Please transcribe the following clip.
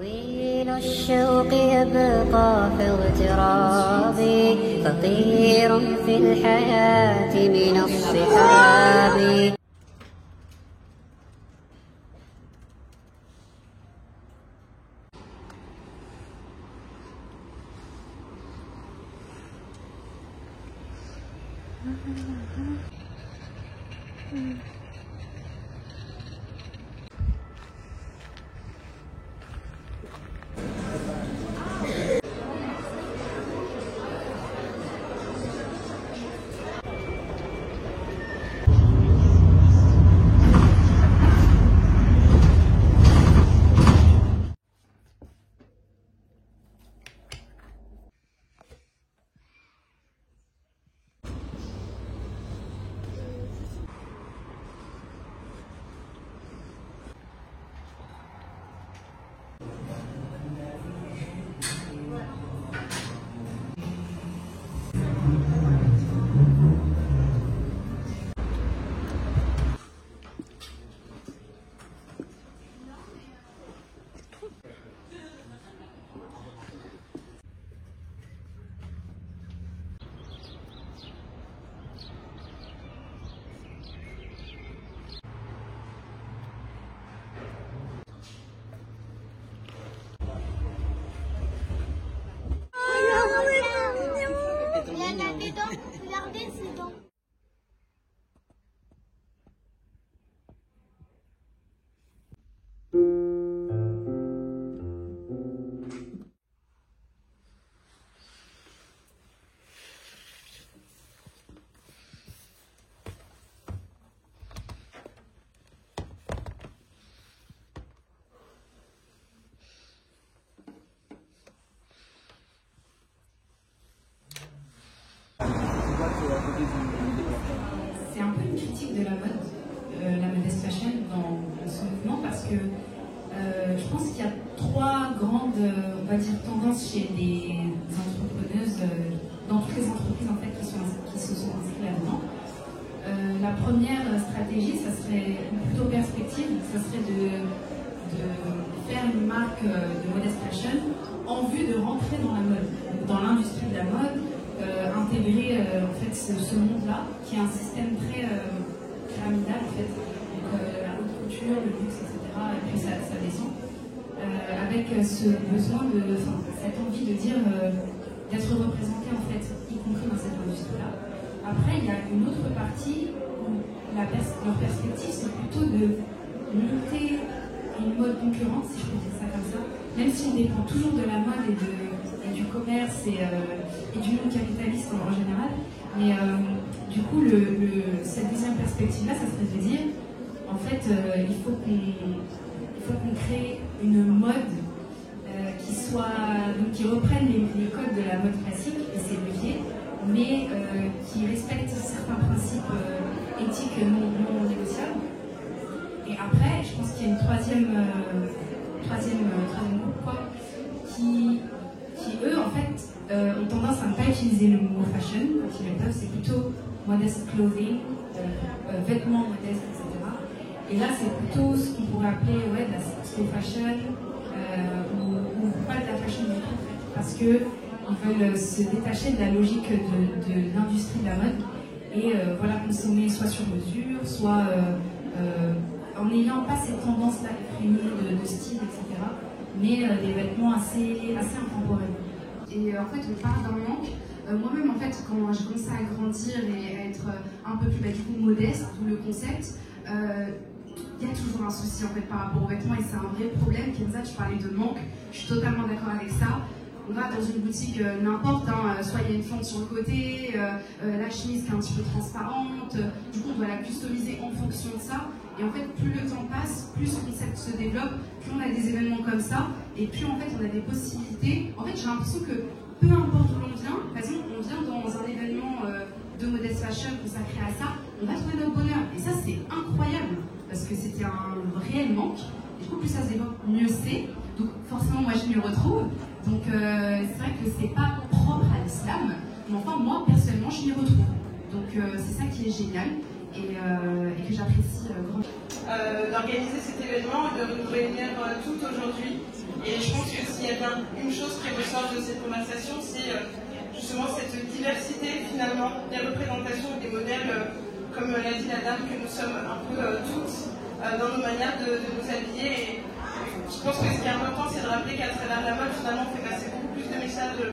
طويل الشوق يبقى في اغتراب فقير في الحياة من الصحاب. Regardez ses dents. C'est un peu une critique de la modest fashion dans ce mouvement, parce que je pense qu'il y a trois grandes, on va dire, tendances chez des entrepreneuses, dans toutes les entreprises en fait qui se sont inscrites là-dedans. La première stratégie, ça serait, ou plutôt perspective, ça serait de faire une marque de modest fashion en vue de rentrer dans la mode, dans l'industrie de la mode. Intégrer en fait ce monde-là, qui est un système très pyramidal en fait, donc la haute couture, le luxe, etc. Et puis ça descend, avec ce besoin cette envie de dire d'être représenté en fait, y compris dans cette industrie-là. Après, il y a une autre partie où leur perspective, c'est plutôt de monter une mode concurrente, si je peux dire ça comme ça, même s'il dépend toujours de la mode et du commerce et du monde capitaliste en général. Mais du coup, cette deuxième perspective-là, ça serait de dire, en fait, il faut qu'on crée une mode qui reprenne les codes de la mode classique et ses leviers, mais qui respecte certains principes éthiques non négociables. Et après, je pense qu'il y a une troisième groupe, quoi, qui eux, en fait, ont tendance à ne pas utiliser le mot fashion quand ils le peuvent, c'est plutôt modest clothing, vêtements modestes, etc. Et là, c'est plutôt ce qu'on pourrait appeler de la slow fashion, ou pas de la fashion du tout, en fait, parce qu'ils veulent se détacher de la logique de l'industrie de la mode et consommer soit sur mesure, soit en n'ayant pas cette tendance-là effrénée de style, etc., mais des vêtements assez intemporels. Et en fait, on parle d'un manque. Moi-même, en fait, quand j'ai commencé à grandir et à être un peu plus du coup modeste, tout le concept, il y a toujours un souci en fait par rapport aux vêtements et c'est un vrai problème. Kenza, tu parlais de manque, je suis totalement d'accord avec ça. On va dans une boutique n'importe, soit il y a une fente sur le côté, la chemise qui est un petit peu transparente, du coup on doit la customiser en fonction de ça. Et en fait, plus le temps passe, plus ce concept se développe, plus on a des événements comme ça, et plus en fait on a des possibilités. En fait, j'ai l'impression que peu importe où l'on vient, par exemple, on vient dans un événement de modest fashion consacré à ça, on va trouver notre bonheur. Et ça, c'est incroyable, parce que c'était un réel manque. Et du coup, plus ça se développe, mieux c'est. Donc forcément, moi, je m'y retrouve. Donc c'est vrai que c'est pas propre à l'islam, mais enfin, moi, personnellement, je m'y retrouve. Donc c'est ça qui est génial et que j'apprécie grandement. D'organiser cet événement et de nous réunir toutes aujourd'hui Et je pense que s'il y a bien une chose qui ressort de cette conversation, c'est justement cette diversité finalement des représentations et des modèles, comme l'a dit la dame, que nous sommes un peu toutes dans nos manières de nous habiller. Et je pense que ce qui est important, c'est de rappeler qu'à travers la mode, finalement, on fait passer beaucoup plus de messages